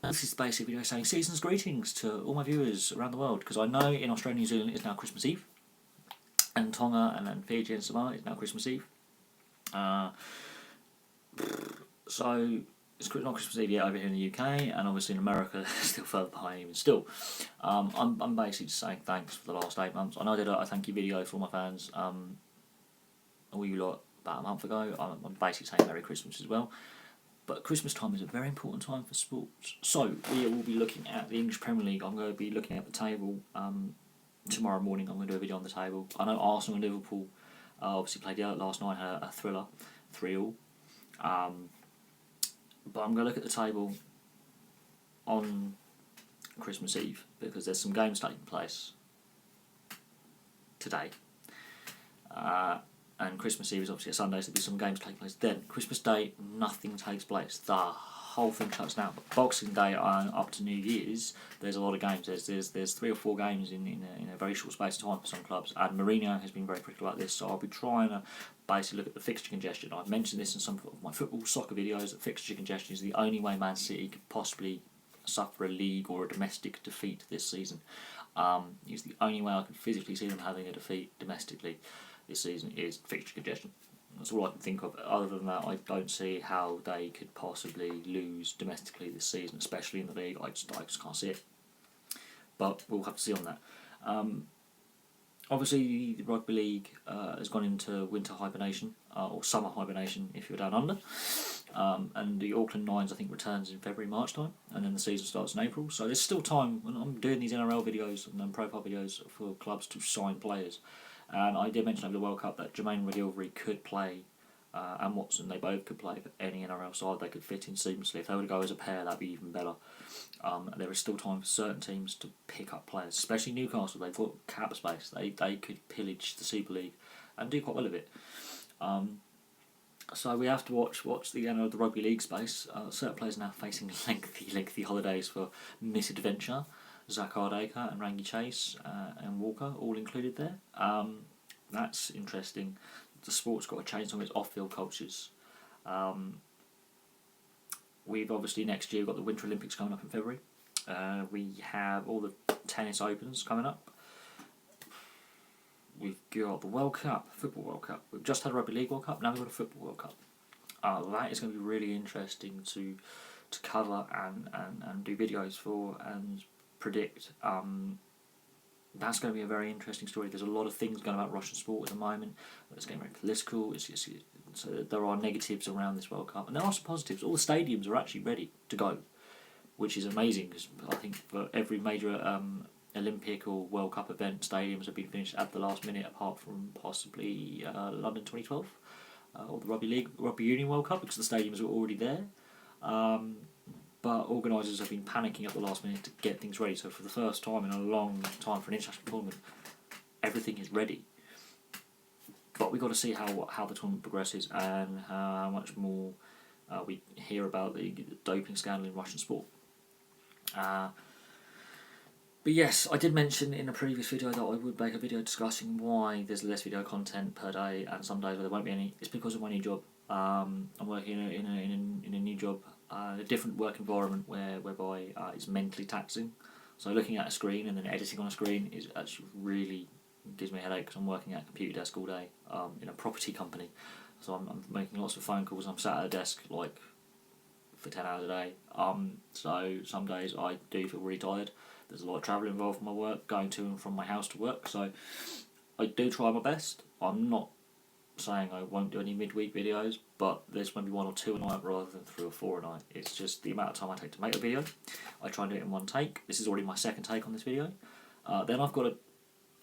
This is basically a video saying season's greetings to all my viewers around the world, because I know in Australia and New Zealand it's now Christmas Eve, and Tonga and then Fiji and Samoa it's now Christmas Eve. So it's not Christmas Eve yet over here in the UK, and obviously in America it's still further behind even still. I'm basically just saying thanks for the last 8 months. I know I did a thank you video for all my fans all you lot about a month ago. I'm basically saying Merry Christmas as well. But Christmas time is a very important time for sports. So we will be looking at the English Premier League. I'm going to be looking at the table tomorrow morning. I'm going to do a video on the table. I know Arsenal and Liverpool obviously played out last night, had a thriller, 3-3. But I'm going to look at the table on Christmas Eve because there's some games taking place today. And Christmas Eve is obviously a Sunday, so there's some games taking place then. Christmas Day, nothing takes place. The whole thing shuts down. But Boxing Day up to New Year's, there's a lot of games. There's 3 or 4 games in a very short space of time for some clubs. And Mourinho has been very critical about this, so I'll be trying to basically look at the fixture congestion. I've mentioned this in some of my soccer videos, that fixture congestion is the only way Man City could possibly suffer a league or a domestic defeat this season. It's the only way I can physically see them having a defeat domestically this season is fixture congestion. That's all I can think of. Other than that, I don't see how they could possibly lose domestically this season, especially in the league. I just can't see it. But we'll have to see on that. Obviously, the Rugby League has gone into winter hibernation, or summer hibernation if you're down under. And the Auckland Nines, I think, returns in February, March time, and then the season starts in April. So there's still time when I'm doing these NRL videos and profile videos for clubs to sign players. And I did mention over the World Cup that Jermaine McGilvery could play, and Watson, they both could play for any NRL side. They could fit in seamlessly. If they were to go as a pair, that'd be even better. There is still time for certain teams to pick up players, especially Newcastle. They've got cap space. They could pillage the Super League and do quite well of it. So we have to watch the Rugby League space. Certain players are now facing lengthy holidays for misadventure. Zach Ardacre and Rangi Chase and Walker all included there. That's interesting. The sport's got to change some of its off-field cultures. We've obviously next year got the Winter Olympics coming up in February. We have all the tennis opens coming up. We've got the World Cup, Football World Cup. We've just had a Rugby League World Cup, now we've got a Football World Cup. That is going to be really interesting to cover and do videos for and predict. That's going to be a very interesting story. There's a lot of things going about Russian sport at the moment. It's getting very political. So there are negatives around this World Cup, and there are some positives. All the stadiums are actually ready to go, which is amazing because I think for every major Olympic or World Cup event, stadiums have been finished at the last minute, apart from possibly London 2012 or the Rugby Union World Cup, because the stadiums were already there. But organisers have been panicking at the last minute to get things ready. So for the first time in a long time for an international tournament, everything is ready. But we've got to see how the tournament progresses and how much more we hear about the doping scandal in Russian sport. But yes, I did mention in a previous video that I would make a video discussing why there's less video content per day and some days where there won't be any. It's because of my new job. I'm working in a new job, a different work environment whereby it's mentally taxing. So looking at a screen and then editing on a screen is actually really gives me a headache because I'm working at a computer desk all day in a property company. So I'm making lots of phone calls and I'm sat at a desk like for 10 hours a day. So some days I do feel really tired. There's a lot of travel involved for my work, going to and from my house to work. So I do try my best. I'm not saying I won't do any midweek videos, but there's maybe 1 or 2 a night rather than 3 or 4 a night. It's just the amount of time I take to make a video. I try and do it in one take. This is already my second take on this video. Then I've got to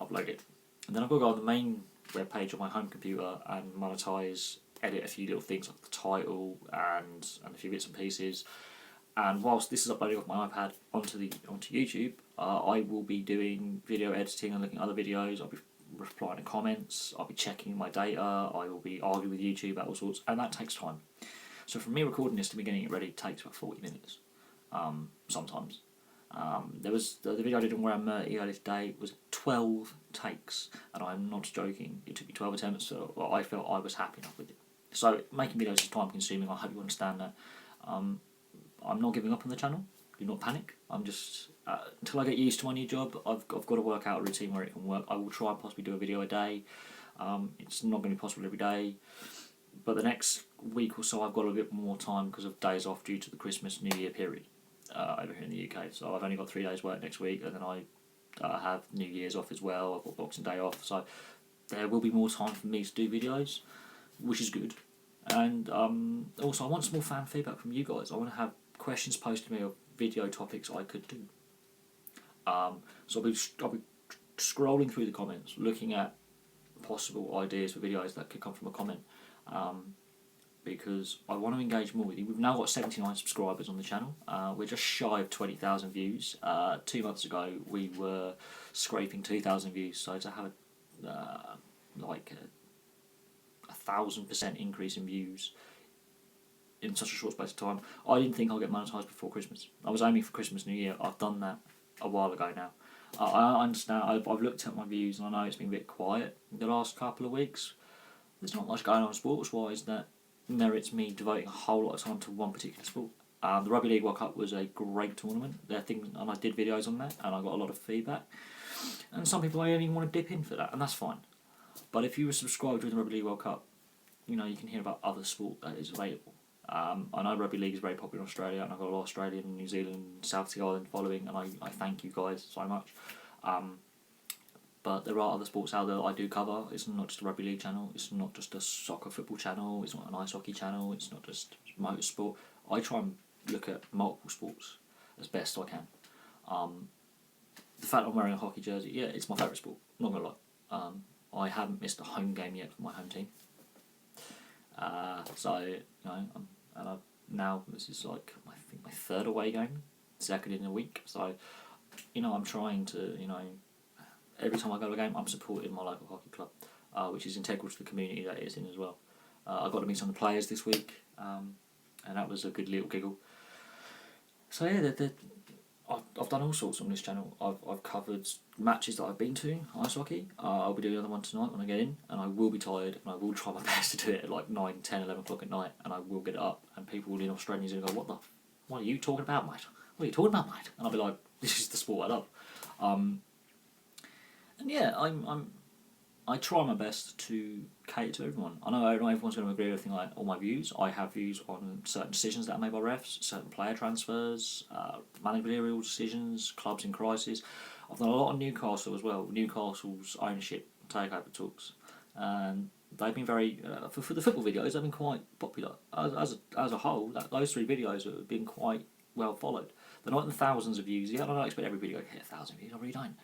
upload it. And then I've got to go on the main web page on my home computer and monetize, edit a few little things like the title and a few bits and pieces. And whilst this is uploading off my iPad onto YouTube, I will be doing video editing and looking at other videos. I'll be replying to comments, I'll be checking my data, I will be arguing with YouTube about all sorts, and that takes time. So from me recording this to me getting it ready takes about 40 minutes, sometimes. There was the video I did on where I'm earlier today was 12 takes, and I'm not joking, it took me 12 attempts, so I felt I was happy enough with it. So making videos is time consuming, I hope you understand that. I'm not giving up on the channel. do not panic. I'm just until I get used to my new job, I've got to work out a routine where it can work. I will try and possibly do a video a day. It's not going to be possible every day, but the next week or so I've got a bit more time because of days off due to the Christmas New Year period over here in the UK. So I've only got 3 days work next week, and then I have New Year's off as well. I've got Boxing Day off, so there will be more time for me to do videos, which is good. And also I want some more fan feedback from you guys. I want to have questions posted to me of video topics I could do. So I'll be scrolling through the comments, looking at possible ideas for videos that could come from a comment, because I want to engage more with you. We've now got 79 subscribers on the channel. We're just shy of 20,000 views. 2 months ago we were scraping 2,000 views, so to have like a 1,000% increase in views in such a short space of time, I didn't think I'd get monetised before Christmas. I was aiming for Christmas, New Year. I've done that a while ago now. I understand. I've looked at my views and I know it's been a bit quiet the last couple of weeks. There's not much going on sports-wise that merits me devoting a whole lot of time to one particular sport. The Rugby League World Cup was a great tournament. And I did videos on that, and I got a lot of feedback. And some people only want to dip in for that, and that's fine. But if you were subscribed during the Rugby League World Cup, you know you can hear about other sport that is available. I know Rugby League is very popular in Australia, and I've got a lot of Australian, New Zealand, South Sea Island following, and I thank you guys so much. But there are other sports out there that I do cover. It's not just a Rugby League channel, it's not just a soccer football channel, it's not an ice hockey channel, it's not just motorsport. I try and look at multiple sports as best I can. The fact I'm wearing a hockey jersey, yeah, it's my favourite sport, not gonna lie. I haven't missed a home game yet for my home team. So, you know, now this is like, I think my 3rd away game, 2nd in a week. So, you know, I'm trying to, you know, every time I go to a game, I'm supporting my local hockey club, which is integral to the community that it's in as well. I got to meet some of the players this week, and that was a good little giggle. So yeah, I've done all sorts on this channel. I've covered matches that I've been to, ice hockey. I'll be doing another one tonight when I get in, and I will be tired, and I will try my best to do it at like 9, 10, 11 o'clock at night, and I will get it up, and people in Australia are going to go, what are you talking about, mate? What are you talking about, mate? And I'll be like, this is the sport I love. And yeah, I try my best to cater to everyone. I know not everyone's going to agree with everything, like all my views. I have views on certain decisions that are made by refs, certain player transfers, managerial decisions, clubs in crisis. I've done a lot on Newcastle as well. Newcastle's ownership takeover talks, and they've been very for the football videos. They've been quite popular as a whole. Those 3 videos have been quite well followed. They're not in the thousands of views yet. I don't expect every video to hit 1,000 views. I really don't.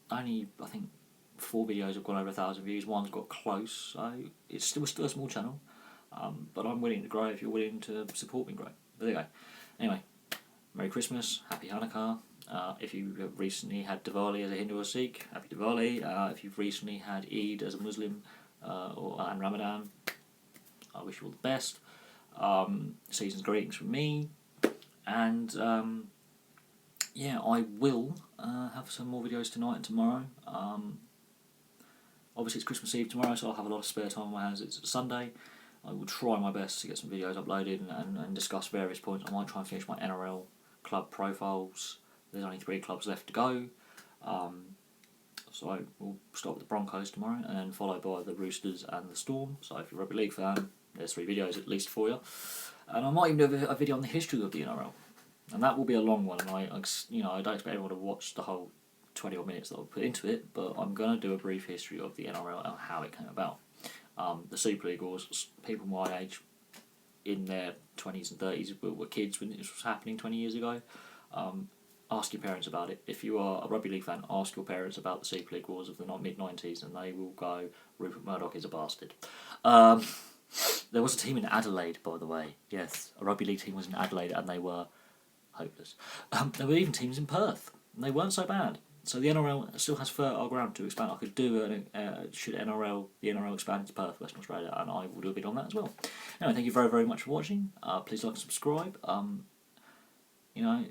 Only I think 4 videos have gone over 1,000 views. One's got close, so it's still a small channel. But I'm willing to grow if you're willing to support me grow. But there you go. Anyway, Merry Christmas, Happy Hanukkah. If you have recently had Diwali as a Hindu or Sikh, Happy Diwali. If you've recently had Eid as a Muslim and Ramadan, I wish you all the best. Season's greetings from me, and yeah, I will have some more videos tonight and tomorrow. Obviously it's Christmas Eve tomorrow, so I'll have a lot of spare time on my hands. It's Sunday. I will try my best to get some videos uploaded and discuss various points. I might try and finish my NRL club profiles. There's only 3 clubs left to go. So we'll start with the Broncos tomorrow, and then followed by the Roosters and the Storm. So if you're a Rugby League fan, there's 3 videos at least for you. And I might even do a video on the history of the NRL. And that will be a long one, and I don't expect everyone to watch the whole 20 odd minutes that I'll put into it, but I'm going to do a brief history of the NRL and how it came about. The Super League was people my age, in their 20s and 30s, were kids when this was happening 20 years ago. Ask your parents about it. If you are a Rugby League fan, ask your parents about the Super League Wars of the mid-90s, and they will go, Rupert Murdoch is a bastard. There was a team in Adelaide, by the way. Yes, a Rugby League team was in Adelaide, and they were hopeless. There were even teams in Perth, and they weren't so bad. So the NRL still has fertile ground to expand. I could do should the NRL expand to Perth, Western Australia, and I will do a bit on that as well. Anyway, thank you very, very much for watching. Please like and subscribe. You know,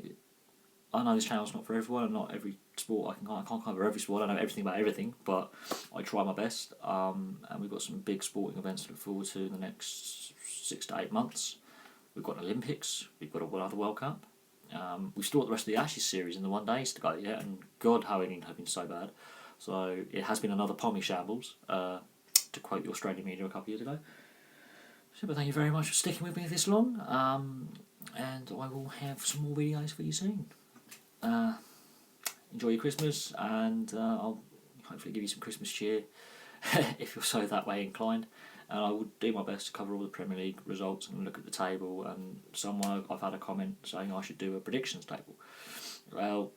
I know this channel's not for everyone, and not every sport I can't cover every sport. I know everything about everything, but I try my best. And we've got some big sporting events to look forward to in the next 6 to 8 months. We've got an Olympics. We've got another World Cup. We've still got the rest of the Ashes series in the 1 days to go yet, and God, how England have been so bad. So it has been another pommy shambles, to quote the Australian media a couple of years ago. So, but thank you very much for sticking with me this long, and I will have some more videos for you soon. Enjoy your Christmas, and I'll hopefully give you some Christmas cheer if you're so that way inclined. And I will do my best to cover all the Premier League results and look at the table. And somewhere I've had a comment saying I should do a predictions table. Well,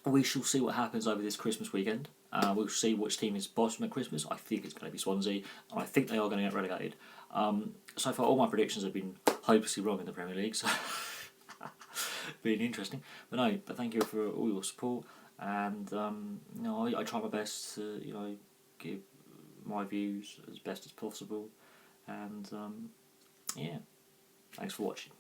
we shall see what happens over this Christmas weekend. We'll see which team is bottom at Christmas. I think it's going to be Swansea, and I think they are going to get relegated. So far, all my predictions have been hopelessly wrong in the Premier League, so been interesting. But thank you for all your support, and I try my best to give my views as best as possible, and thanks for watching.